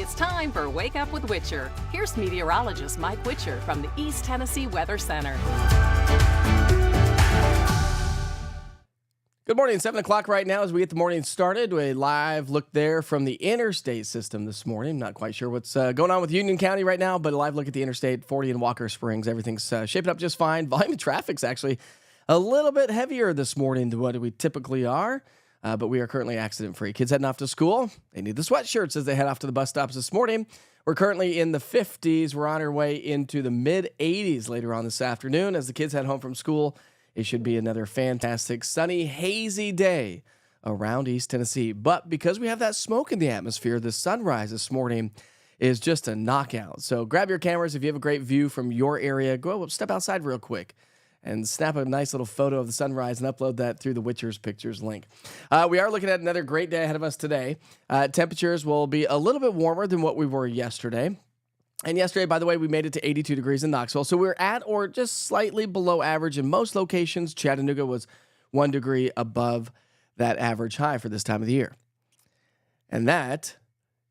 It's time for Wake Up with Witcher. Here's meteorologist Mike Witcher from the East Tennessee Weather Center. Good morning, 7 o'clock right now as we get the morning started. A live look there from the interstate system this morning. Not quite sure what's going on with Union County right now, but a live look at the Interstate 40 in Walker Springs. Everything's shaping up just fine. Volume of traffic's actually a little bit heavier this morning than what we typically are, but we are currently accident-free. Kids heading off to school, they need the sweatshirts as they head off to the bus stops this morning. We're currently in the 50s. We're on our way into the mid-80s later on this afternoon as the kids head home from school. It should be another fantastic, sunny, hazy day around East Tennessee. But because we have that smoke in the atmosphere, the sunrise this morning is just a knockout. So grab your cameras. If you have a great view from your area, go step outside real quick and snap a nice little photo of the sunrise and upload that through the Witcher's Pictures link. We are looking at another great day ahead of us today. Temperatures will be a little bit warmer than what we were yesterday. And yesterday, by the way, we made it to 82 degrees in Knoxville. So we're at or just slightly below average in most locations. Chattanooga was 1 degree above that average high for this time of the year. And that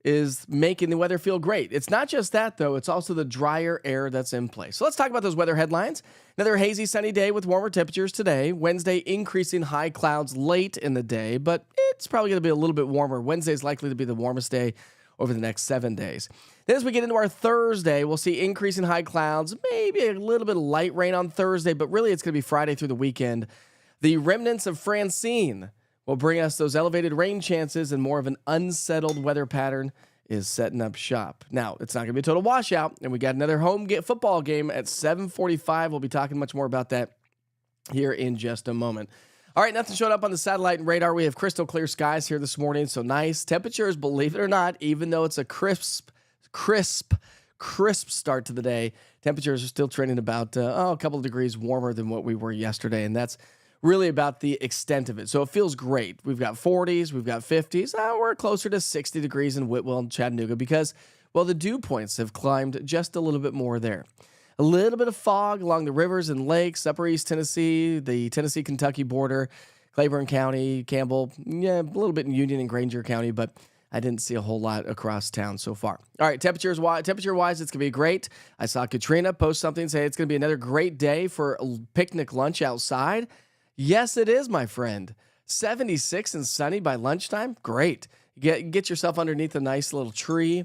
is making the weather feel great. It's not just that, though. It's also the drier air that's in place. So let's talk about those weather headlines. Another hazy, sunny day with warmer temperatures today. Wednesday, increasing high clouds late in the day, but it's probably going to be a little bit warmer. Wednesday is likely to be the warmest day over the next 7 days. Then as we get into our Thursday, we'll see increasing high clouds, maybe a little bit of light rain on Thursday, but really it's going to be Friday through the weekend. The remnants of Francine will bring us those elevated rain chances, and more of an unsettled weather pattern is setting up shop. Now, it's not going to be a total washout, and we got another football game at 7:45. We'll be talking much more about that here in just a moment. All right, nothing showed up on the satellite and radar. We have crystal clear skies here this morning, so nice temperatures, believe it or not, even though it's a crisp start to the day. Temperatures are still trending about a couple of degrees warmer than what we were yesterday, and that's really about the extent of it. So it feels great. We've got 40s, we've got 50s. We're closer to 60 degrees in Whitwell and Chattanooga because, well, the dew points have climbed just a little bit more there. A little bit of fog along the rivers and lakes, upper East Tennessee, the Tennessee-Kentucky border, Claiborne County, Campbell, a little bit in Union and Granger County, but I didn't see a whole lot across town so far. All right, temperature-wise, it's going to be great. I saw Katrina post something, say it's going to be another great day for a picnic lunch outside. Yes, it is, my friend. 76 and sunny by lunchtime. Great. Get yourself underneath a nice little tree,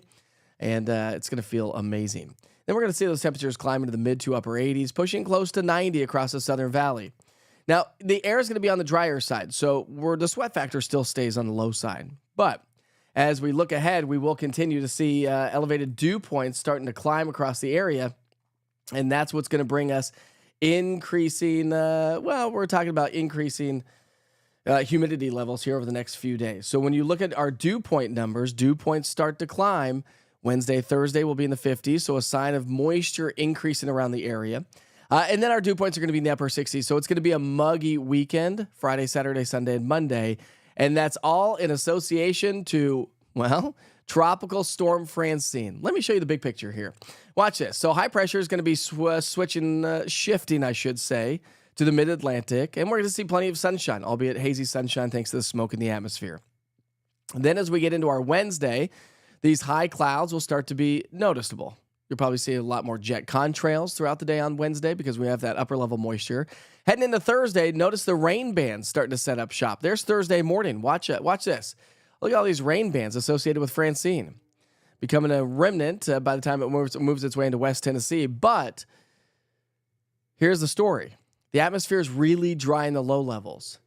and it's going to feel amazing. Then we're going to see those temperatures climb into the mid to upper 80s, pushing close to 90 across the Southern Valley. Now, the air is going to be on the drier side, so the sweat factor still stays on the low side. But as we look ahead, we will continue to see elevated dew points starting to climb across the area, and that's what's going to bring us increasing, we're talking about increasing humidity levels here over the next few days. So when you look at our dew point numbers, dew points start to climb. Wednesday, Thursday will be in the 50s, so a sign of moisture increasing around the area. And then our dew points are going to be in the upper 60s, so it's going to be a muggy weekend, Friday, Saturday, Sunday, and Monday. And that's all in association to, Tropical Storm Francine. Let me show you the big picture here. Watch this. So high pressure is going to be shifting, I should say, to the mid-Atlantic, and we're going to see plenty of sunshine, albeit hazy sunshine thanks to the smoke in the atmosphere. And then as we get into our Wednesday, these high clouds will start to be noticeable. You'll probably see a lot more jet contrails throughout the day on Wednesday because we have that upper level moisture. Heading into Thursday, notice the rain bands starting to set up shop. There's Thursday morning. Watch this. Look at all these rain bands associated with Francine. Becoming a remnant by the time it moves its way into West Tennessee. But here's the story. The atmosphere is really dry in the low levels.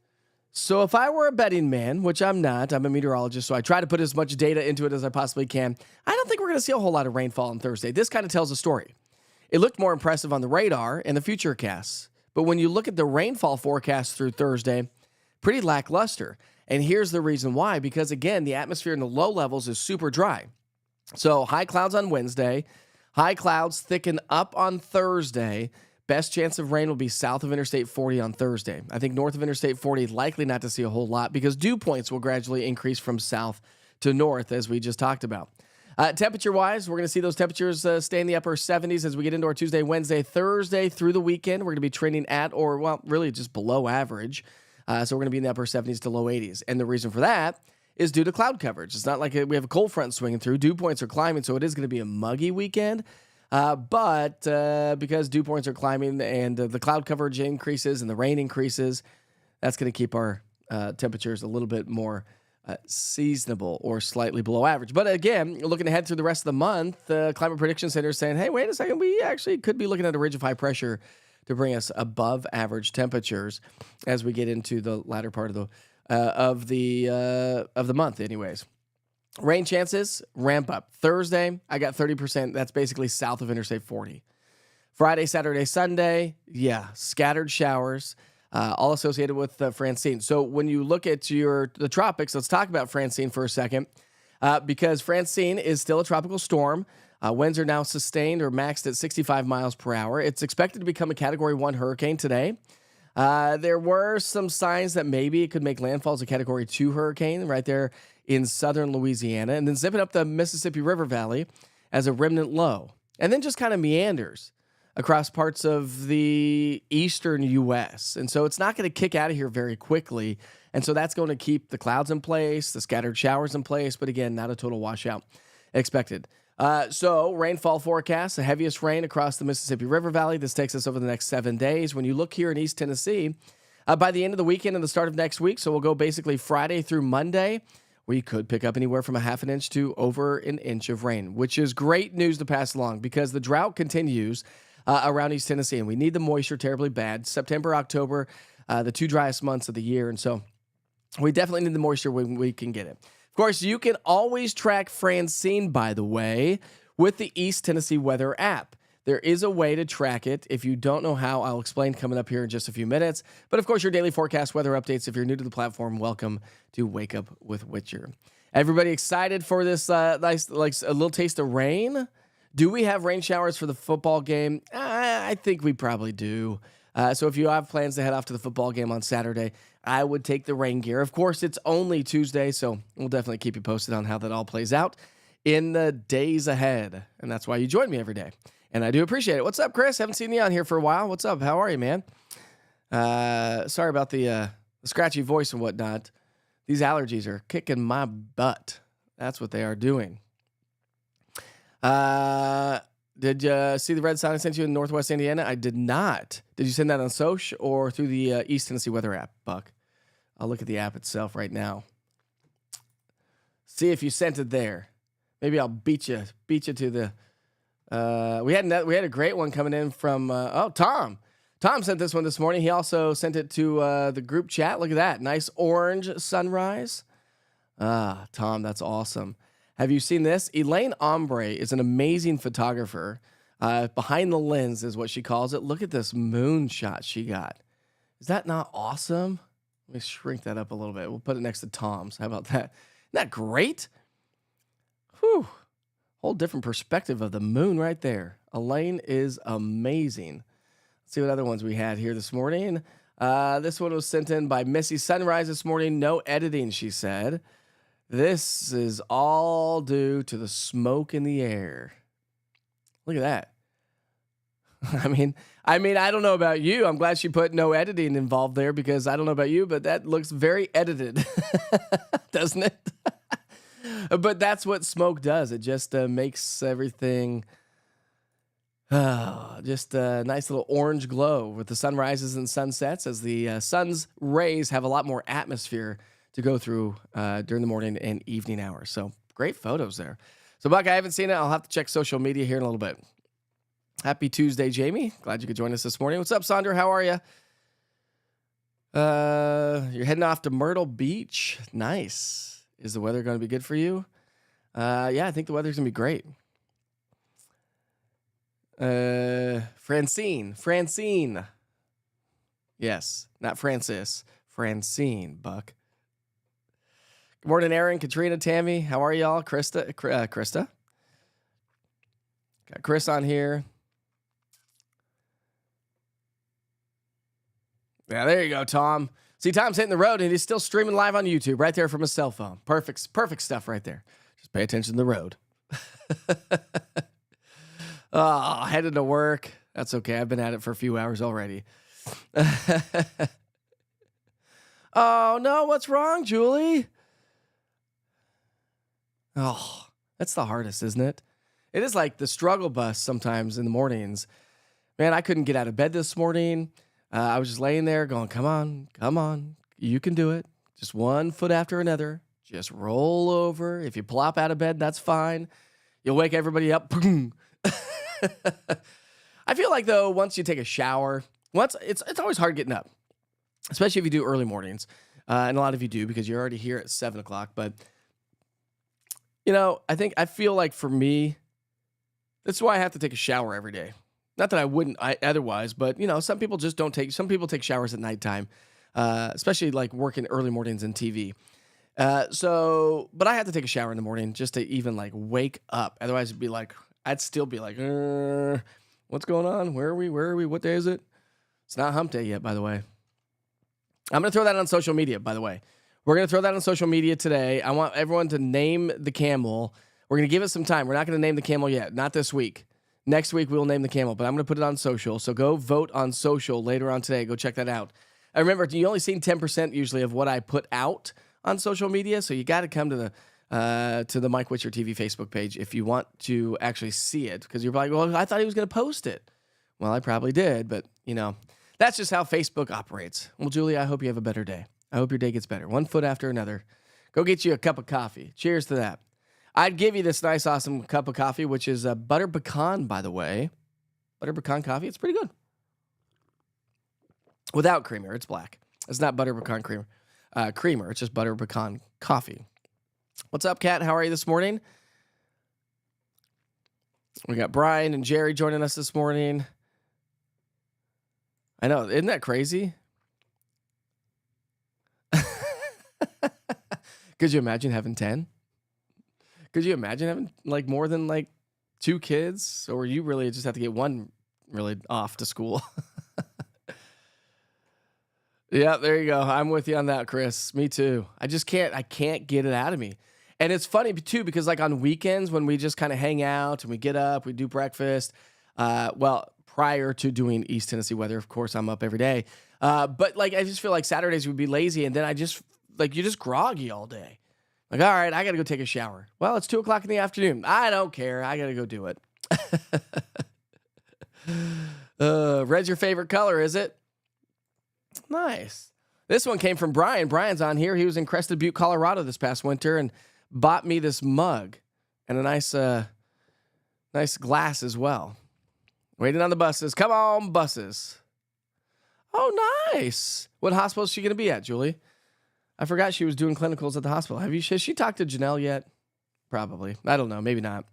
So if I were a betting man, which I'm not, I'm a meteorologist, so I try to put as much data into it as I possibly can, I don't think we're going to see a whole lot of rainfall on Thursday. This kind of tells a story. It looked more impressive on the radar and the futurecasts, but when you look at the rainfall forecast through Thursday, pretty lackluster. And here's the reason why, because again, the atmosphere in the low levels is super dry. So high clouds on Wednesday, high clouds thicken up on Thursday. Best chance of rain will be south of Interstate 40 on Thursday. I think north of Interstate 40, likely not to see a whole lot because dew points will gradually increase from south to north, as we just talked about. Temperature-wise, we're going to see those temperatures stay in the upper 70s as we get into our Tuesday, Wednesday, Thursday through the weekend. We're going to be trending at really just below average. So we're going to be in the upper 70s to low 80s. And the reason for that is due to cloud coverage. It's not like we have a cold front swinging through. Dew points are climbing, so it is going to be a muggy weekend. But because dew points are climbing and the cloud coverage increases and the rain increases, that's going to keep our temperatures a little bit more seasonable or slightly below average. But again, looking ahead through the rest of the month, the Climate Prediction Center is saying, hey, wait a second, we actually could be looking at a ridge of high pressure to bring us above average temperatures as we get into the latter part of the month anyways. Rain chances ramp up. Thursday, I got 30%. That's basically south of Interstate 40. Friday, Saturday, Sunday, scattered showers, all associated with Francine. So when you look at the tropics, let's talk about Francine for a second, because Francine is still a tropical storm. Winds are now sustained or maxed at 65 miles per hour. It's expected to become a Category 1 hurricane today. There were some signs that maybe it could make landfall as a Category 2 hurricane right there in southern Louisiana, and then zipping up the Mississippi River Valley as a remnant low, and then just kind of meanders across parts of the eastern U.S. And so it's not going to kick out of here very quickly, and so that's going to keep the clouds in place, the scattered showers in place, but again, not a total washout expected. So rainfall forecast, the heaviest rain across the Mississippi River Valley. This takes us over the next 7 days. When you look here in East Tennessee, by the end of the weekend and the start of next week, so we'll go basically Friday through Monday, we could pick up anywhere from a half an inch to over an inch of rain, which is great news to pass along because the drought continues around East Tennessee, and we need the moisture terribly bad. September, October, the two driest months of the year, and so we definitely need the moisture when we can get it. Of course, you can always track Francine, by the way, with the East Tennessee Weather app. There is a way to track it. If you don't know how, I'll explain coming up here in just a few minutes. But of course, your daily forecast weather updates. If you're new to the platform, welcome to Wake Up with Witcher. Everybody excited for this nice, like a little taste of rain? Do we have rain showers for the football game? I think we probably do. So if you have plans to head off to the football game on Saturday, I would take the rain gear. Of course, it's only Tuesday, so we'll definitely keep you posted on how that all plays out in the days ahead. And that's why you join me every day. And I do appreciate it. What's up, Chris? Haven't seen you on here for a while. What's up? How are you, man? Sorry about the scratchy voice and whatnot. These allergies are kicking my butt. That's what they are doing. Did you see the red sign I sent you in Northwest Indiana? I did not. Did you send that on Soch or through the East Tennessee Weather app, Buck? I'll look at the app itself right now. See if you sent it there. Maybe I'll beat you to the... We had a great one coming in from Tom. Tom sent this one this morning. He also sent it to the group chat. Look at that. Nice orange sunrise. Tom, that's awesome. Have you seen this? Elaine Ombre is an amazing photographer. Behind the lens is what she calls it. Look at this moon shot she got. Is that not awesome? Let me shrink that up a little bit. We'll put it next to Tom's. How about that? Isn't that great? Whew. Whole different perspective of the moon right there. Elaine is amazing. Let's see what other ones we had here this morning. This one was sent in by Missy Sunrise this morning. No editing, she said. This is all due to the smoke in the air. Look at that. I mean, I don't know about you. I'm glad she put no editing involved there because I don't know about you, but that looks very edited, doesn't it? But that's what smoke does. It just makes everything just a nice little orange glow with the sunrises and sunsets as the sun's rays have a lot more atmosphere to go through during the morning and evening hours. So great photos there. So, Buck, I haven't seen it. I'll have to check social media here in a little bit. Happy Tuesday, Jamie. Glad you could join us this morning. What's up, Sandra? How are you? You're heading off to Myrtle Beach. Nice. Is the weather going to be good for you? Yeah, I think the weather's going to be great. Francine. Yes, not Francis. Francine, Buck. Good morning, Aaron, Katrina, Tammy. How are y'all? Krista. Got Chris on here. Yeah, there you go, Tom. See, Tom's hitting the road, and he's still streaming live on YouTube right there from his cell phone. Perfect stuff right there. Just pay attention to the road. Headed to work. That's okay. I've been at it for a few hours already. Oh, no. What's wrong, Julie? Oh, that's the hardest, isn't it? It is like the struggle bus sometimes in the mornings. Man, I couldn't get out of bed this morning. I was just laying there going, come on, come on. You can do it. Just one foot after another. Just roll over. If you plop out of bed, that's fine. You'll wake everybody up. Boom. I feel like, though, once you take a shower, it's always hard getting up, especially if you do early mornings. And a lot of you do because you're already here at 7 o'clock. But, I feel like for me, that's why I have to take a shower every day. Not that I wouldn't otherwise, but, some people just don't some people take showers at nighttime, especially like working early mornings in TV. But I have to take a shower in the morning just to even like wake up. Otherwise, I'd still be like, what's going on? Where are we? What day is it? It's not hump day yet, by the way. I'm going to throw that on social media, by the way. We're going to throw that on social media today. I want everyone to name the camel. We're going to give it some time. We're not going to name the camel yet. Not this week. Next week, we'll name the camel, but I'm going to put it on social. So go vote on social later on today. Go check that out. And remember, you only seen 10% usually of what I put out on social media. So you got to come to the Mike Witcher TV Facebook page if you want to actually see it. Because you're like, well, I thought he was going to post it. Well, I probably did, but, that's just how Facebook operates. Well, Julie, I hope you have a better day. I hope your day gets better. One foot after another. Go get you a cup of coffee. Cheers to that. I'd give you this nice, awesome cup of coffee, which is a butter pecan, by the way. Butter pecan coffee. It's pretty good. Without creamer. It's black. It's not butter pecan creamer. It's just butter pecan coffee. What's up, Kat? How are you this morning? We got Brian and Jerry joining us this morning. I know. Isn't that crazy? Could you imagine having 10? Could you imagine having like more than like 2 kids? Or you really just have to get one really off to school? Yeah, there you go. I'm with you on that, Chris. Me too. I can't get it out of me. And it's funny too, because like on weekends when we just kind of hang out and we get up, we do breakfast. Prior to doing East Tennessee weather, of course, I'm up every day. But like, I just feel like Saturdays would be lazy. And then you're just groggy all day. Like, all right, I got to go take a shower. Well, it's 2 o'clock in the afternoon. I don't care. I got to go do it. Red's your favorite color, is it? Nice. This one came from Brian. Brian's on here. He was in Crested Butte, Colorado this past winter and bought me this mug and a nice glass as well. Waiting on the buses. Come on, buses. Oh, nice. What hospital is she going to be at, Julie? I forgot she was doing clinicals at the hospital. Has she talked to Janelle yet? Probably. I don't know. Maybe not.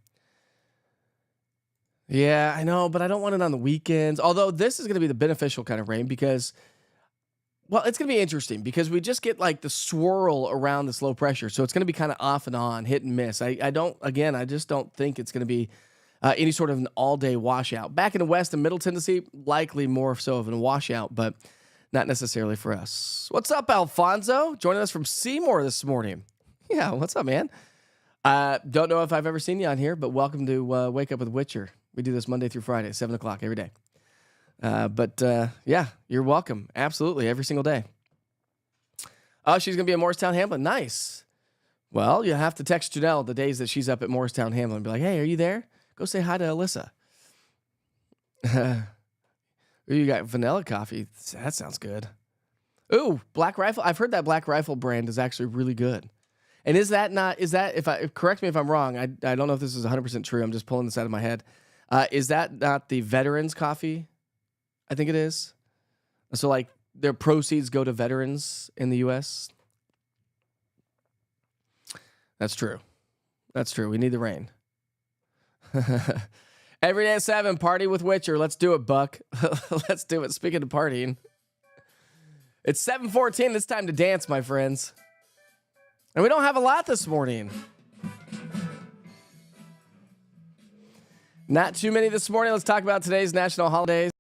Yeah, I know, but I don't want it on the weekends. Although this is going to be the beneficial kind of rain because, well, it's going to be interesting because we just get like the swirl around this low pressure. So it's going to be kind of off and on, hit and miss. I just don't think it's going to be any sort of an all-day washout. Back in the West and Middle Tennessee, likely more so of a washout, but not necessarily for us. What's up, Alfonso? Joining us from Seymour this morning. Yeah, what's up, man? Don't know if I've ever seen you on here, but welcome to Wake Up with Witcher. We do this Monday through Friday, 7 o'clock every day. Yeah, you're welcome. Absolutely, every single day. Oh, she's going to be in Morristown, Hamlin. Nice. Well, you have to text Janelle the days that she's up at Morristown, Hamlin and be like, hey, are you there? Go say hi to Alyssa. You got vanilla coffee. That sounds good. Ooh, Black Rifle. I've heard that Black Rifle brand is actually really good. And correct me if I'm wrong. I don't know if this is 100% true. I'm just pulling this out of my head. Is that not the veterans coffee? I think it is. So like their proceeds go to veterans in the U.S. That's true. That's true. We need the rain. Every day at 7, party with Witcher. Let's do it, Buck. Let's do it. Speaking of partying, it's 7:14. It's time to dance, my friends. And we don't have a lot this morning. Not too many this morning. Let's talk about today's national holidays.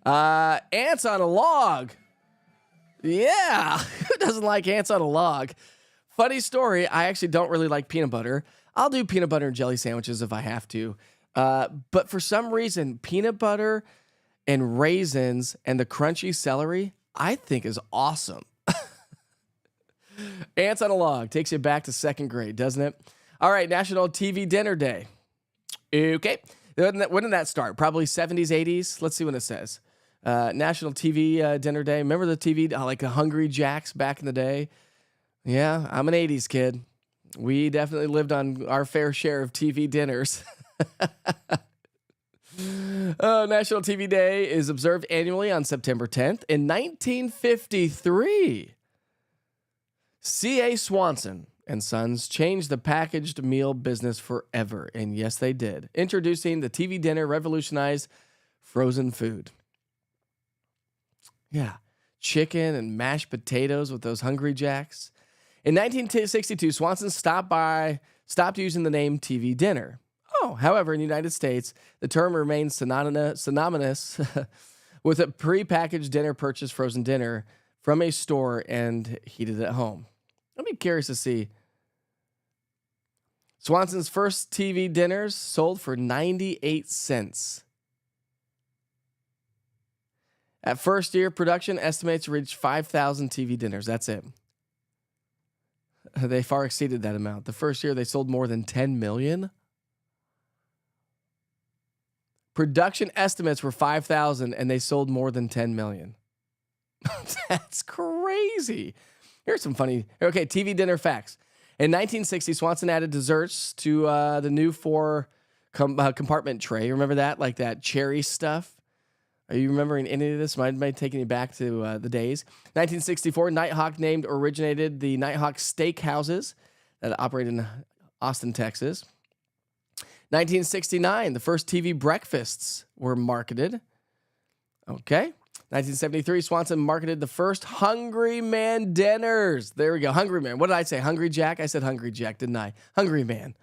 Ants on a log. Yeah. Who doesn't like ants on a log? Funny story. I actually don't really like peanut butter. I'll do peanut butter and jelly sandwiches if I have to. But for some reason, peanut butter and raisins and the crunchy celery, I think is awesome. Ants on a log takes you back to second grade, doesn't it? All right, National TV Dinner Day. Okay. When did that start? Probably 70s, 80s. Let's see what it says. National TV Dinner Day. Remember the TV, like the Hungry Jacks back in the day? Yeah, I'm an 80s kid. We definitely lived on our fair share of TV dinners. National TV Day is observed annually on September 10th. In 1953, C.A. Swanson and Sons changed the packaged meal business forever. And yes, they did. Introducing the TV dinner revolutionized frozen food. Yeah, chicken and mashed potatoes with those Hungry Jacks. In 1962, Swanson stopped using the name TV dinner. However, in the United States, the term remains synonymous with a prepackaged dinner purchased frozen dinner from a store and heated at home. I'd be curious to see. Swanson's first TV dinners sold for 98 cents. At first year production, estimates reached 5,000 TV dinners. That's it. They far exceeded that amount. The first year, they sold more than 10 million. Production estimates were 5,000 and they sold more than 10 million. That's crazy. Here's some funny, TV dinner facts. In 1960, Swanson added desserts to the new compartment tray. Remember that? Like that cherry stuff? Are you remembering any of this? Might taking you back to the days. 1964, Nighthawk originated the Nighthawk Steakhouses that operate in Austin, Texas. 1969, the first TV breakfasts were marketed. Okay. 1973, Swanson marketed the first Hungry Man dinners. There we go. Hungry Man. What did I say? Hungry Jack? I said Hungry Jack, didn't I? Hungry Man.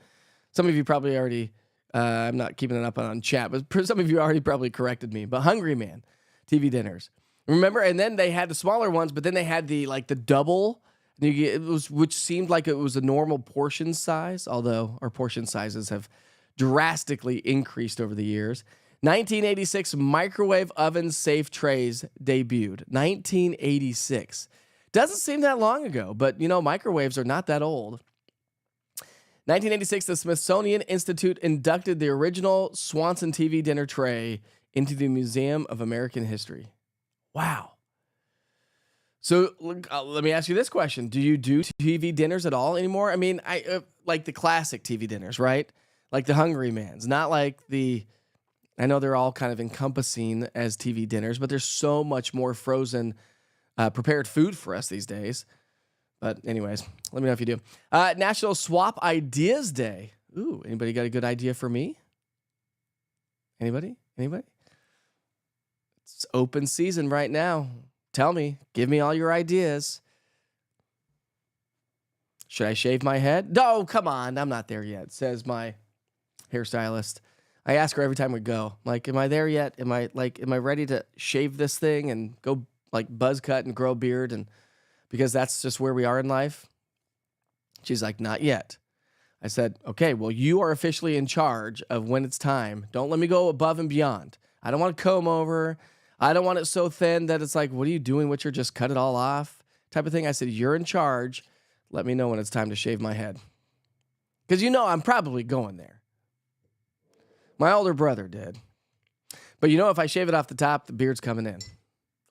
Some of you probably already, I'm not keeping it up on chat, but some of you already probably corrected me. But Hungry Man TV dinners. Remember? And then they had the smaller ones, but then they had the double. Which seemed like it was a normal portion size, although our portion sizes have drastically increased over the years. 1986, microwave oven safe trays debuted. 1986. Doesn't seem that long ago, but microwaves are not that old. 1986, the Smithsonian Institute inducted the original Swanson TV dinner tray into the Museum of American History. Wow. So let me ask you this question. Do you do TV dinners at all anymore? I mean, I like the classic TV dinners, right? Like the Hungry Man's, not like I know they're all kind of encompassing as TV dinners, but there's so much more frozen prepared food for us these days. But anyways, let me know if you do. National Swap Ideas Day. Ooh, anybody got a good idea for me? Anybody? It's open season right now. Tell me, give me all your ideas. Should I shave my head? No, come on, I'm not there yet, says my hairstylist. I ask her every time we go, like, am I there yet? Am I ready to shave this thing and go like buzz cut and grow a beard? And because that's just where we are in life. She's like, not yet. I said, okay, well, you are officially in charge of when it's time. Don't let me go above and beyond. I don't want to comb over. I don't want it so thin that it's like, what are you doing? What, you're just cut it all off type of thing. I said, you're in charge. Let me know when it's time to shave my head. Because I'm probably going there. My older brother did. But if I shave it off the top, the beard's coming in.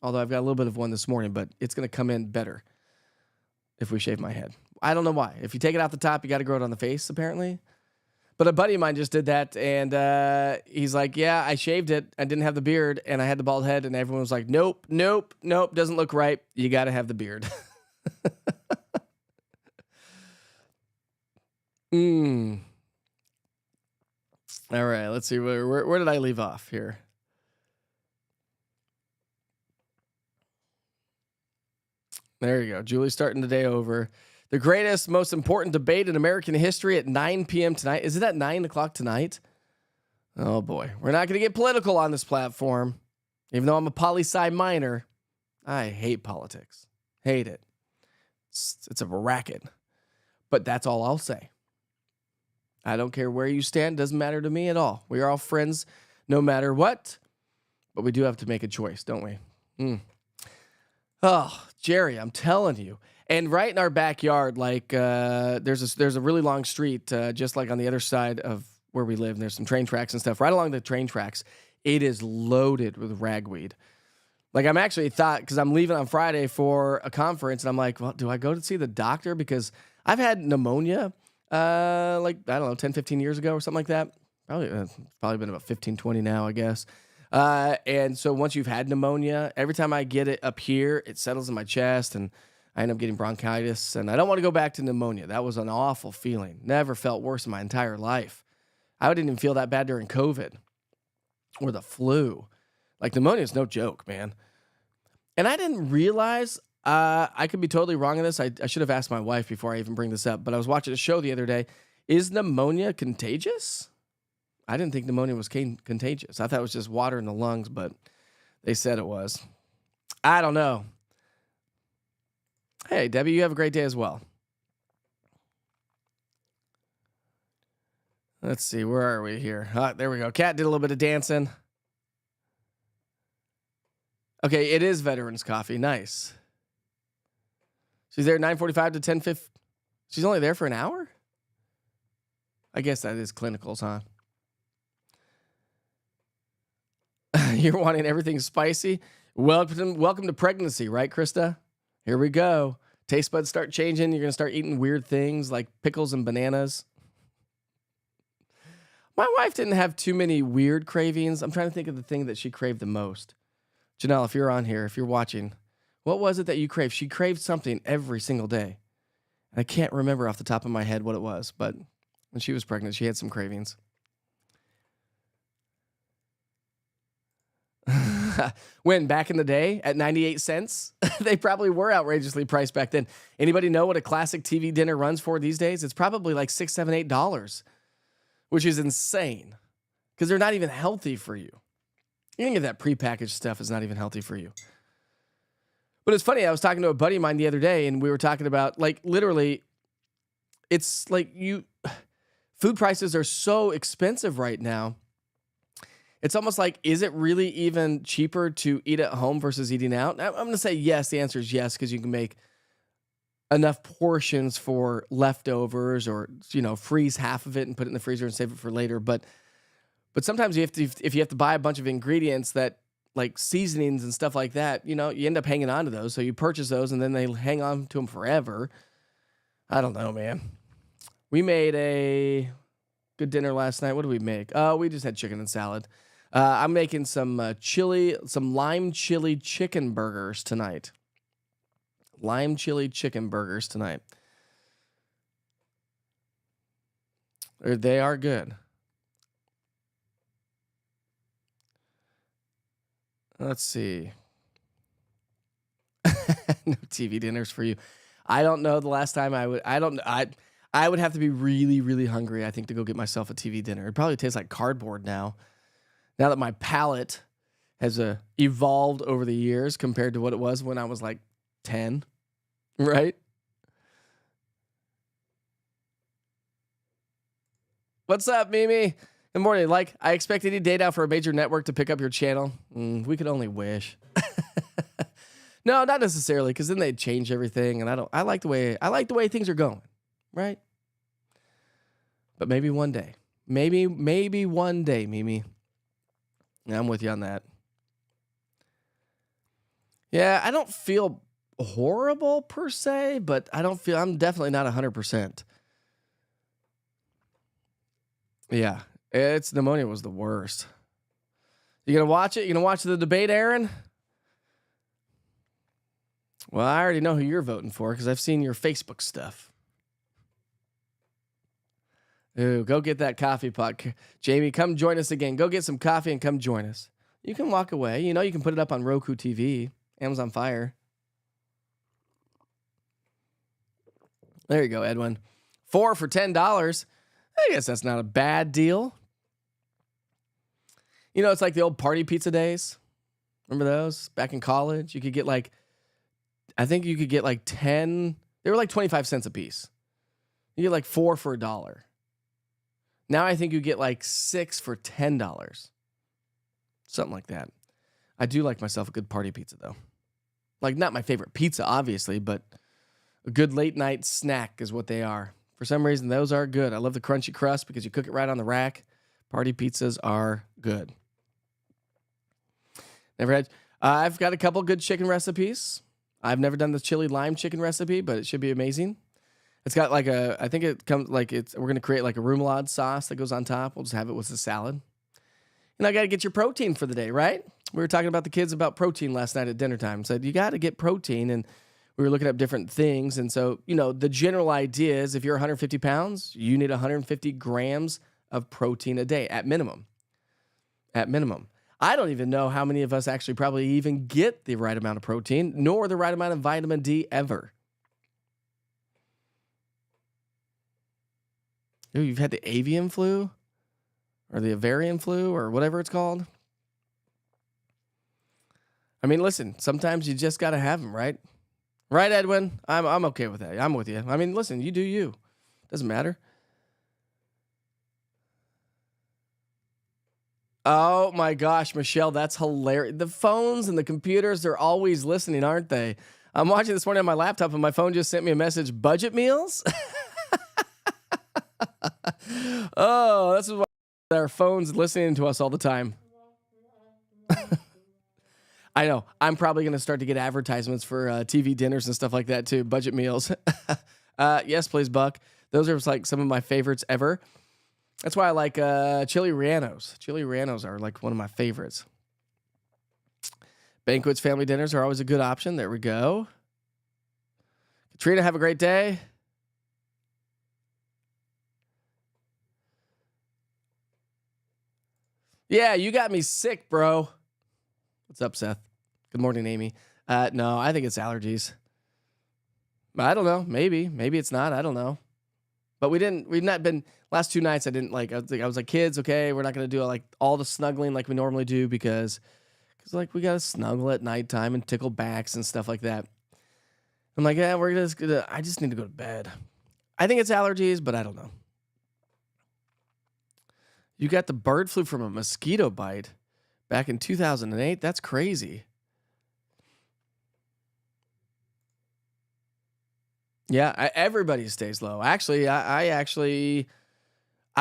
Although I've got a little bit of one this morning, but it's going to come in better if we shave my head. I don't know why. If you take it off the top, you got to grow it on the face, apparently. But a buddy of mine just did that, and he's like, yeah, I shaved it. I didn't have the beard, and I had the bald head, and everyone was like, nope, doesn't look right. You got to have the beard. All right, let's see. Where did I leave off here? There you go. Julie's starting the day over. The greatest, most important debate in American history at 9 p.m. tonight. Is it at 9 o'clock tonight? Oh, boy. We're not going to get political on this platform. Even though I'm a poli-sci minor, I hate politics. Hate it. It's a racket. But that's all I'll say. I don't care where you stand. Doesn't matter to me at all. We are all friends no matter what. But we do have to make a choice, don't we? Oh, Jerry, I'm telling you. And right in our backyard, like there's a really long street, just like on the other side of where we live. And there's some train tracks and stuff. Right along the train tracks, it is loaded with ragweed. Like I'm actually thought because I'm leaving on Friday for a conference, and I'm like, well, do I go to see the doctor because I've had pneumonia, like I don't know, 10, 15 years ago or something like that. Probably been about 15, 20 now, I guess. And so once you've had pneumonia, every time I get it up here, it settles in my chest, and I end up getting bronchitis. And I don't want to go back to pneumonia. That was an awful feeling. Never felt worse in my entire life. I didn't even feel that bad during COVID or the flu. Like pneumonia is no joke, man. And I didn't realize, I could be totally wrong on this. I should have asked my wife before I even bring this up, but I was watching a show the other day. Is pneumonia contagious? I didn't think pneumonia was contagious. I thought it was just water in the lungs, but they said it was. I don't know. Hey, Debbie, you have a great day as well. Let's see, where are we here? There we go. Kat did a little bit of dancing. Okay, it is Veterans Coffee. Nice. She's there 9:45 to 10:50. She's only there for an hour? I guess that is clinicals, huh? You're wanting everything spicy? Welcome to pregnancy, right, Krista? Here we go. Taste buds start changing. You're going to start eating weird things like pickles and bananas. My wife didn't have too many weird cravings. I'm trying to think of the thing that she craved the most. Janelle, if you're on here, if you're watching, what was it that you craved? She craved something every single day. I can't remember off the top of my head what it was, but when she was pregnant, she had some cravings. When back in the day at 98 cents, they probably were outrageously priced back then. Anybody know what a classic TV dinner runs for these days? It's probably like $6, $7, $8, which is insane because they're not even healthy for you. Any of that prepackaged stuff is not even healthy for you. But it's funny. I was talking to a buddy of mine the other day, and we were talking about, like, literally, it's like food prices are so expensive right now. It's almost like, is it really even cheaper to eat at home versus eating out? I'm going to say yes. The answer is yes, because you can make enough portions for leftovers or, freeze half of it and put it in the freezer and save it for later. But sometimes if you have to buy a bunch of ingredients that like seasonings and stuff like that, you end up hanging on to those. So you purchase those and then they hang on to them forever. I don't know, man. We made a good dinner last night. What did we make? We just had chicken and salad. I'm making some lime chili chicken burgers tonight. Lime chili chicken burgers tonight. They are good. Let's see. No TV dinners for you. I don't know the last time I would have to be really, really hungry, I think, to go get myself a TV dinner. It probably tastes like cardboard now. Now that my palate has evolved over the years compared to what it was when I was like 10, right? What's up, Mimi? Good morning. Like, I expect any day now for a major network to pick up your channel. We could only wish. No, not necessarily, because then they'd change everything, and I like the way things are going, right? But maybe one day. Maybe one day, Mimi. Yeah, I'm with you on that. Yeah, I don't feel horrible per se, but I'm definitely not 100%. Yeah, pneumonia was the worst. You gonna watch it? You gonna watch the debate, Aaron? Well, I already know who you're voting for because I've seen your Facebook stuff. Ooh, go get that coffee pot. Jamie, come join us again. Go get some coffee and come join us. You can walk away. You can put it up on Roku TV, Amazon Fire. There you go, Edwin. 4 for $10. I guess that's not a bad deal. It's like the old party pizza days. Remember those? Back in college, you could get I think you could get 10. They were 25 cents a piece. You get 4 for $1. Now I think you get 6 for $10. Something like that. I do like myself a good party pizza, though. Not my favorite pizza, obviously, but A good late night snack is what they are. For some reason, those are good. I love the crunchy crust because you cook it right on the rack. Party pizzas are good. Never had. I've got a couple good chicken recipes. I've never done the chili lime chicken recipe, but it should be amazing. It's got like I think it comes like we're going to create like a remoulade sauce that goes on top. We'll just have it with the salad. And I got to get your protein for the day, right? We were talking about the kids about protein last night at dinner time. Said, you got to get protein. And we were looking up different things. And so, the general idea is if you're 150 pounds, you need 150 grams of protein a day at minimum. At minimum. I don't even know how many of us actually probably even get the right amount of protein, nor the right amount of vitamin D ever. Ooh, you've had the avian flu or the avian flu or whatever it's called. I mean, listen, sometimes you just got to have them, right? Right, Edwin? I'm okay with that. I'm with you. I mean, listen, you do you. Doesn't matter. Oh my gosh, Michelle, that's hilarious. The phones and the computers, they're always listening, aren't they? I'm watching this morning on my laptop and my phone just sent me a message, budget meals? Oh, this is why our phone's listening to us all the time. I know. I'm probably going to start to get advertisements for TV dinners and stuff like that too. Budget meals. Yes, please, Buck. Those are like some of my favorites ever. That's why I like chili rellenos. Chili rellenos are like one of my favorites. Banquets, family dinners are always a good option. There we go. Katrina, have a great day. Yeah, you got me sick, bro. What's up, Seth? Good morning, Amy. No, I think it's allergies. I don't know. Maybe it's not. I don't know. But we've not been, last 2 nights I was like, kids, okay, we're not going to do like all the snuggling like we normally do because like we got to snuggle at nighttime and tickle backs and stuff like that. I'm like, yeah, I just need to go to bed. I think it's allergies, but I don't know. You got the bird flu from a mosquito bite back in 2008. That's crazy. Yeah, everybody stays low. Actually, I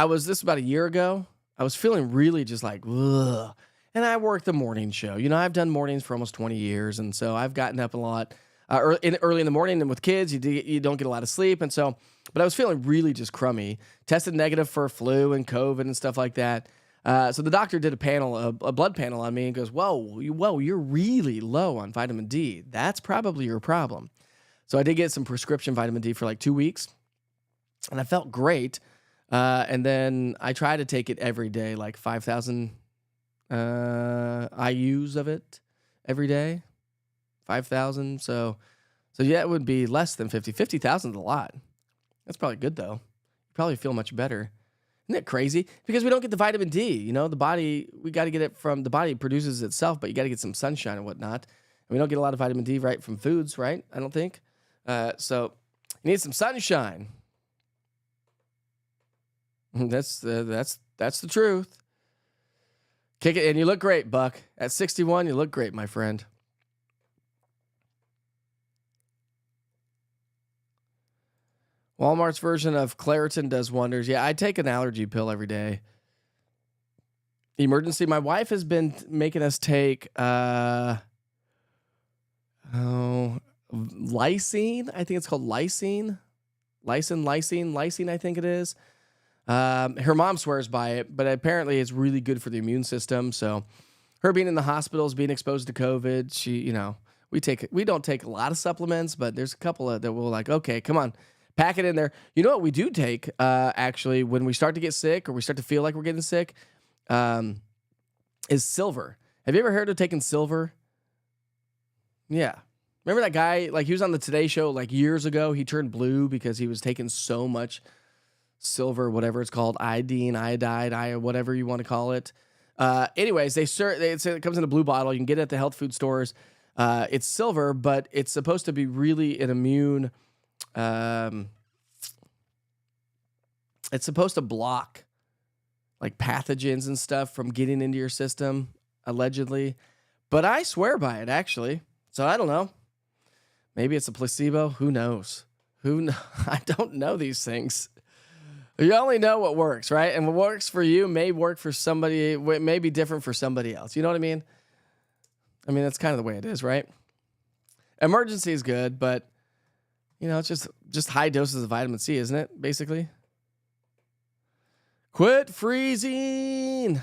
was this about a year ago. I was feeling really just like, ugh. And I work the morning show. I've done mornings for almost 20 years. And so I've gotten up a lot early in the morning. And with kids, you don't get a lot of sleep. And so, but I was feeling really just crummy. Tested negative for flu and COVID and stuff like that. So the doctor did a blood panel on me and goes, whoa, you're really low on vitamin D. That's probably your problem. So I did get some prescription vitamin D for like 2 weeks, and I felt great. And then I try to take it every day, like 5,000 IUs of it every day, 5,000. So yeah, it would be less than 50. 50,000 is a lot. That's probably good though. You probably feel much better. Isn't it crazy? Because we don't get the vitamin D. The body, we got to get it from the body produces itself, but you got to get some sunshine and whatnot. And we don't get a lot of vitamin D right from foods, right? I don't think. So you need some sunshine. That's the truth. Kick it, and you look great, Buck. At 61, you look great, my friend. Walmart's version of Claritin does wonders. Yeah, I take an allergy pill every day. Emergency. My wife has been making us take lysine. I think it's called lysine. Lysine, I think it is. Her mom swears by it, but apparently it's really good for the immune system. So her being in the hospitals, being exposed to COVID, we don't take a lot of supplements, but there's a couple that we're like, okay, come on, pack it in there. You know what we do take, actually, when we start to get sick or we start to feel like we're getting sick, is silver. Have you ever heard of taking silver? Yeah. Remember that guy, like he was on the Today Show like years ago. He turned blue because he was taking so much silver, whatever it's called, iodide, whatever you want to call it. Anyways, they say it comes in a blue bottle. You can get it at the health food stores. It's silver, but it's supposed to be really an immune. It's supposed to block like pathogens and stuff from getting into your system, allegedly. But I swear by it, actually. So I don't know. Maybe it's a placebo. Who knows? I don't know these things. You only know what works, right? And what works for you may work for somebody, may be different for somebody else. You know what I mean? I mean, that's kind of the way it is, right? Emergency is good, but it's just high doses of vitamin C, isn't it? Basically. Quit freezing.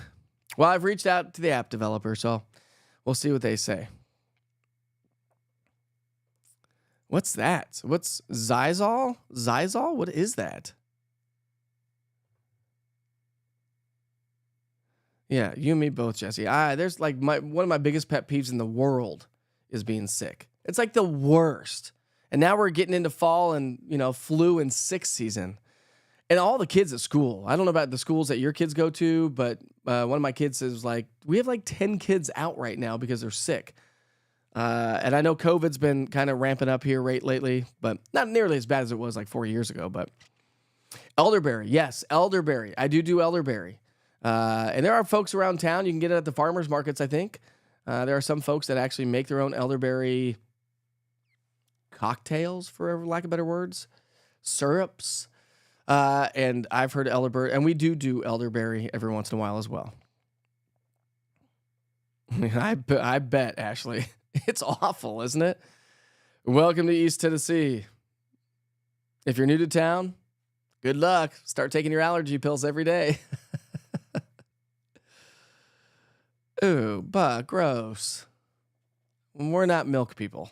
Well, I've reached out to the app developer, so we'll see what they say. What's that? What's Xyzal? Xyzal? What is that? Yeah, you and me both, Jesse. There's like one of my biggest pet peeves in the world is being sick. It's like the worst. And now we're getting into fall and, flu and sick season. And all the kids at school, I don't know about the schools that your kids go to, but one of my kids is like, we have like 10 kids out right now because they're sick. And I know COVID's been kind of ramping up here lately, but not nearly as bad as it was like 4 years ago. But elderberry, yes, elderberry. I do elderberry. And there are folks around town. You can get it at the farmers markets, I think. There are some folks that actually make their own elderberry cocktails, for lack of better words, syrups. And I've heard elderberry, and we do elderberry every once in a while as well. I bet, Ashley. It's awful, isn't it? Welcome to East Tennessee. If you're new to town, good luck. Start taking your allergy pills every day. Ooh, but gross. We're not milk people.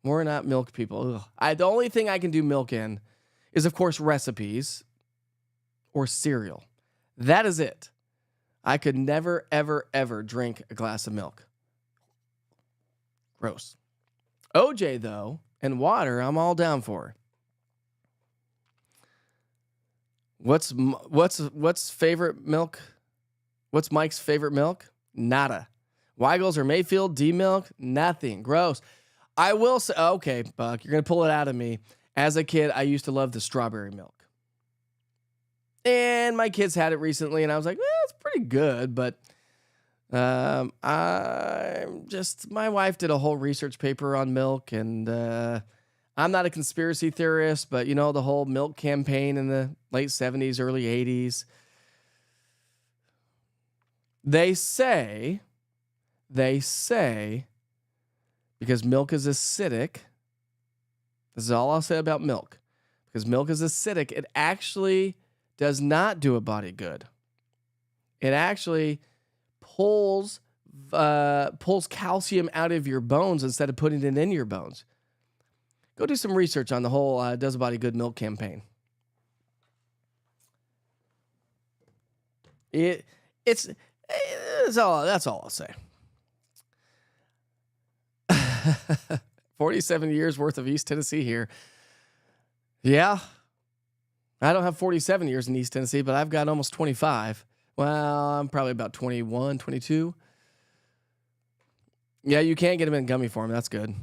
We're not milk people. The only thing I can do milk in is, of course, recipes or cereal. That is it. I could never, ever, ever drink a glass of milk. Gross. OJ, though, and water, I'm all down for. What's favorite milk? What's Mike's favorite milk? Nada. Weigel's or Mayfield, D-milk? Nothing. Gross. I will say, okay, Buck, you're going to pull it out of me. As a kid, I used to love the strawberry milk. And my kids had it recently, and I was like, it's pretty good, but my wife did a whole research paper on milk, and I'm not a conspiracy theorist, but the whole milk campaign in the late 70s, early 80s. They say, because milk is acidic, this is all I'll say about milk. Because milk is acidic, it actually does not do a body good. It actually pulls calcium out of your bones instead of putting it in your bones. Go do some research on the whole Does a Body Good milk campaign. That's all I'll say. 47 years worth of East Tennessee here. Yeah. I don't have 47 years in East Tennessee, but I've got almost 25. Well, I'm probably about 21, 22. Yeah, you can get them in gummy form. That's good.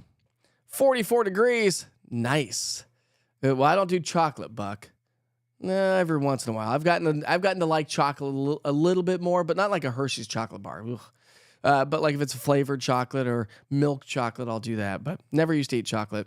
44 degrees. Nice. Well, I don't do chocolate, Buck. Every once in a while. I've gotten to like chocolate a little bit more, but not like a Hershey's chocolate bar. But like if it's a flavored chocolate or milk chocolate, I'll do that. But never used to eat chocolate.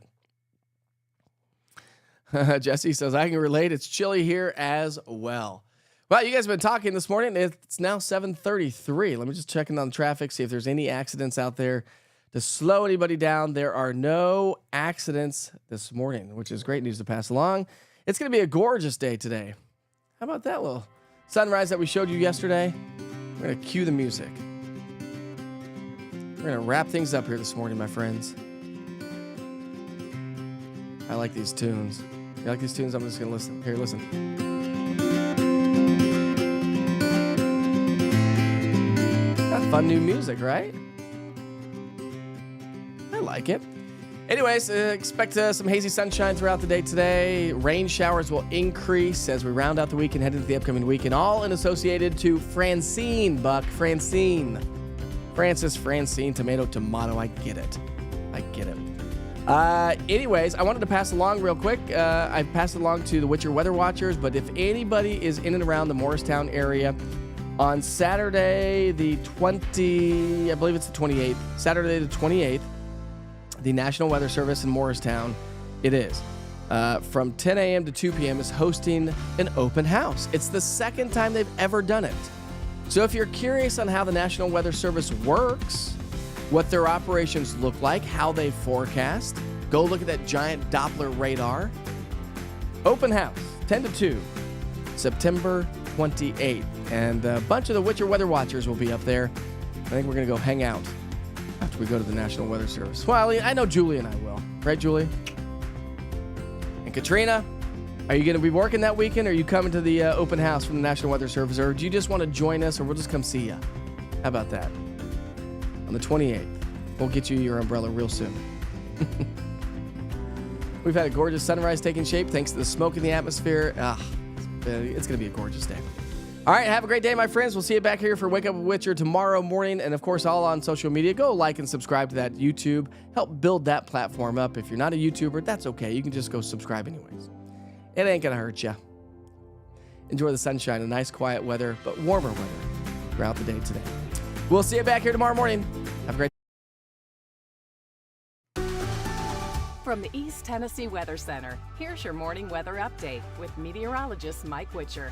Jesse says, I can relate. It's chilly here as well. Well, you guys have been talking this morning. It's now 7:33. Let me just check in on the traffic, see if there's any accidents out there to slow anybody down. There are no accidents this morning, which is great news to pass along. It's going to be a gorgeous day today. How about that little sunrise that we showed you yesterday? We're going to cue the music. We're going to wrap things up here this morning, my friends. I like these tunes. You like these tunes? I'm just going to listen. Here, listen. Got fun new music, right? I like it. Anyways, expect some hazy sunshine throughout the day today. Rain showers will increase as we round out the week and head into the upcoming week. And all associated to Francine, Buck. Francine. Francis, Francine, tomato. I get it. Anyways, I wanted to pass along real quick. I passed it along to the Witcher Weather Watchers, but if anybody is in and around the Morristown area on Saturday the 28th, the National Weather Service in Morristown, it is from 10 a.m. to 2 p.m. is hosting an open house. It's the second time they've ever done it. So if you're curious on how the National Weather Service works, what their operations look like, how they forecast, go look at that giant Doppler radar. Open house, 10 to 2, September 28th. And a bunch of the Witcher Weather Watchers will be up there. I think we're going to go hang out after we go to the National Weather Service. Well, I know Julie and I will. Right, Julie? And Katrina, are you going to be working that weekend, or are you coming to the open house from the National Weather Service, or do you just want to join us, or we'll just come see you? How about that? On the 28th. We'll get you your umbrella real soon. We've had a gorgeous sunrise taking shape thanks to the smoke in the atmosphere. It's going to be a gorgeous day. All right, have a great day, my friends. We'll see you back here for Wake Up with Witcher tomorrow morning. And, of course, all on social media. Go like and subscribe to that YouTube. Help build that platform up. If you're not a YouTuber, that's okay. You can just go subscribe anyways. It ain't going to hurt you. Enjoy the sunshine and nice, quiet weather, but warmer weather throughout the day today. We'll see you back here tomorrow morning. Have a great day. From the East Tennessee Weather Center, here's your morning weather update with meteorologist Mike Witcher.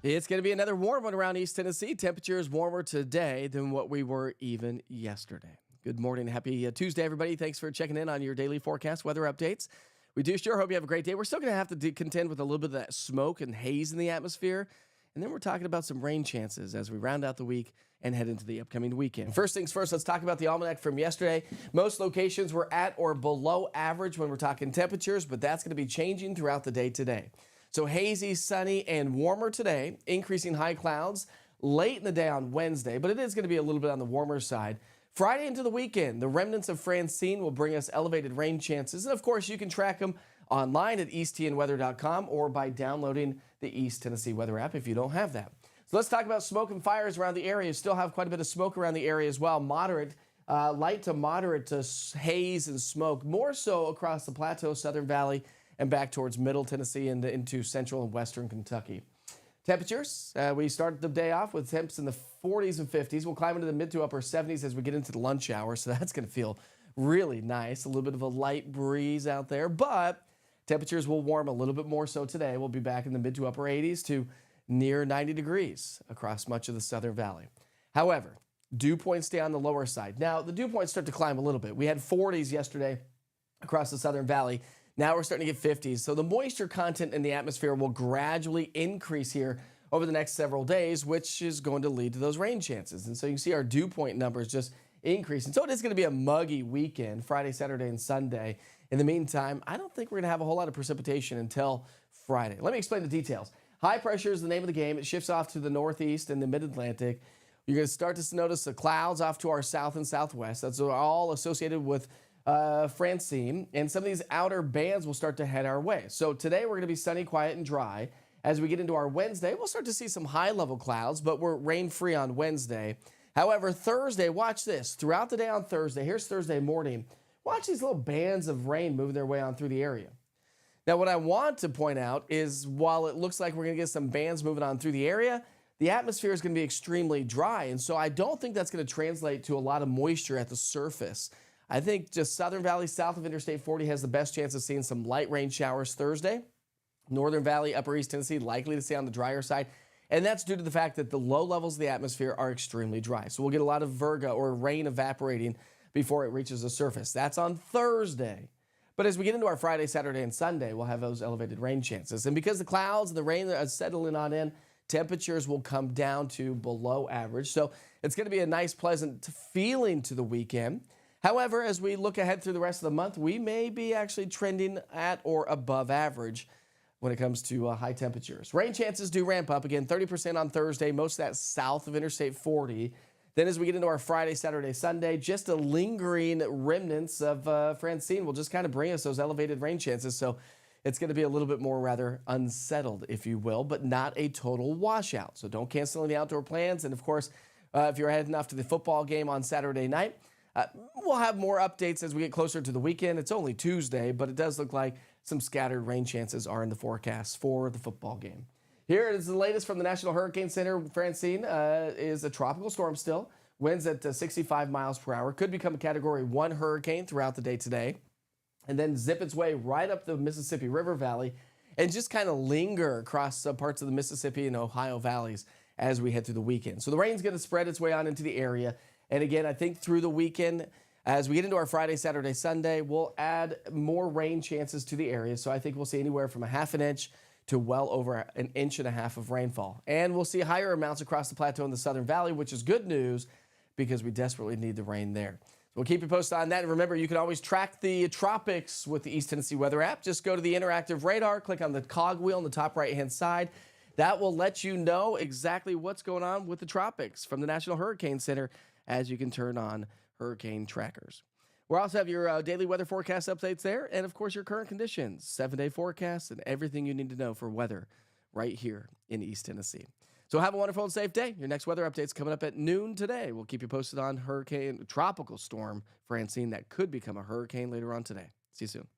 It's going to be another warm one around East Tennessee. Temperatures warmer today than what we were even yesterday. Good morning. Happy Tuesday, everybody. Thanks for checking in on your daily forecast weather updates. We do sure hope you have a great day. We're still going to have to contend with a little bit of that smoke and haze in the atmosphere. And then we're talking about some rain chances as we round out the week and head into the upcoming weekend. First things first, let's talk about the almanac from yesterday. Most locations were at or below average when we're talking temperatures, but that's going to be changing throughout the day today. So hazy, sunny, and warmer today, increasing high clouds late in the day on Wednesday, but it is going to be a little bit on the warmer side. Friday into the weekend, the remnants of Francine will bring us elevated rain chances. And of course, you can track them online at easttnweather.com or by downloading the East Tennessee Weather app if you don't have that. So let's talk about smoke and fires around the area. Still have quite a bit of smoke around the area as well. Moderate, light to moderate to haze and smoke, more so across the plateau, Southern Valley, and back towards Middle Tennessee and into Central and Western Kentucky. Temperatures, we started the day off with temps in the 40s and 50s. We'll climb into the mid to upper 70s as we get into the lunch hour, so that's going to feel really nice. A little bit of a light breeze out there, but temperatures will warm a little bit more so today. We'll be back in the mid to upper 80s to near 90 degrees across much of the Southern Valley. However, dew points stay on the lower side. Now, the dew points start to climb a little bit. We had 40s yesterday across the Southern Valley. Now we're starting to get 50s. So the moisture content in the atmosphere will gradually increase here over the next several days, which is going to lead to those rain chances. And so you can see our dew point numbers just increasing. So it is going to be a muggy weekend, Friday, Saturday, and Sunday. In the meantime, I don't think we're going to have a whole lot of precipitation until Friday. Let me explain the details. High pressure is the name of the game. It shifts off to the northeast and the mid-Atlantic. You're going to start to notice the clouds off to our south and southwest. That's all associated with Francine. And some of these outer bands will start to head our way. So today we're going to be sunny, quiet, and dry. As we get into our Wednesday, we'll start to see some high-level clouds, but we're rain-free on Wednesday. However, Thursday, watch this. Throughout the day on Thursday, here's Thursday morning, watch these little bands of rain moving their way on through the area. Now, what I want to point out is while it looks like we're going to get some bands moving on through the area, the atmosphere is going to be extremely dry. And so I don't think that's going to translate to a lot of moisture at the surface. I think just Southern Valley south of Interstate 40 has the best chance of seeing some light rain showers Thursday. Northern Valley, Upper East Tennessee, likely to stay on the drier side. And that's due to the fact that the low levels of the atmosphere are extremely dry. So we'll get a lot of virga or rain evaporating before it reaches the surface. That's on Thursday. But as we get into our Friday, Saturday, and Sunday, we'll have those elevated rain chances. And because the clouds and the rain are settling on in, temperatures will come down to below average. So it's going to be a nice, pleasant feeling to the weekend. However, as we look ahead through the rest of the month, we may be actually trending at or above average when it comes to high temperatures. Rain chances do ramp up. Again, 30% on Thursday, most of that south of Interstate 40. Then as we get into our Friday, Saturday, Sunday, just a lingering remnants of Francine will just kind of bring us those elevated rain chances. So it's going to be a little bit more rather unsettled, if you will, but not a total washout. So don't cancel any outdoor plans. And of course, if you're heading off to the football game on Saturday night, we'll have more updates as we get closer to the weekend. It's only Tuesday, but it does look like some scattered rain chances are in the forecast for the football game. Here is the latest from the National Hurricane Center. Francine is a tropical storm still. Winds at 65 miles per hour. Could become a Category 1 hurricane throughout the day today. and then zip its way right up the Mississippi River Valley and just kind of linger across some parts of the Mississippi and Ohio valleys as we head through the weekend. So the rain's going to spread its way on into the area. And again, I think through the weekend, as we get into our Friday, Saturday, Sunday, we'll add more rain chances to the area. So I think we'll see anywhere from a half an inch to well over an inch and a half of rainfall. And we'll see higher amounts across the plateau in the Southern Valley, which is good news because we desperately need the rain there. So we'll keep you posted on that. And remember, you can always track the tropics with the East Tennessee Weather app. Just go to the interactive radar, click on the cog wheel on the top right-hand side. That will let you know exactly what's going on with the tropics from the National Hurricane Center as you can turn on hurricane trackers. We'll also have your daily weather forecast updates there, and of course your current conditions, 7-day forecasts, and everything you need to know for weather right here in East Tennessee. So have a wonderful and safe day. Your next weather update's coming up at noon today. We'll keep you posted on tropical storm Francine that could become a hurricane later on today. See you soon.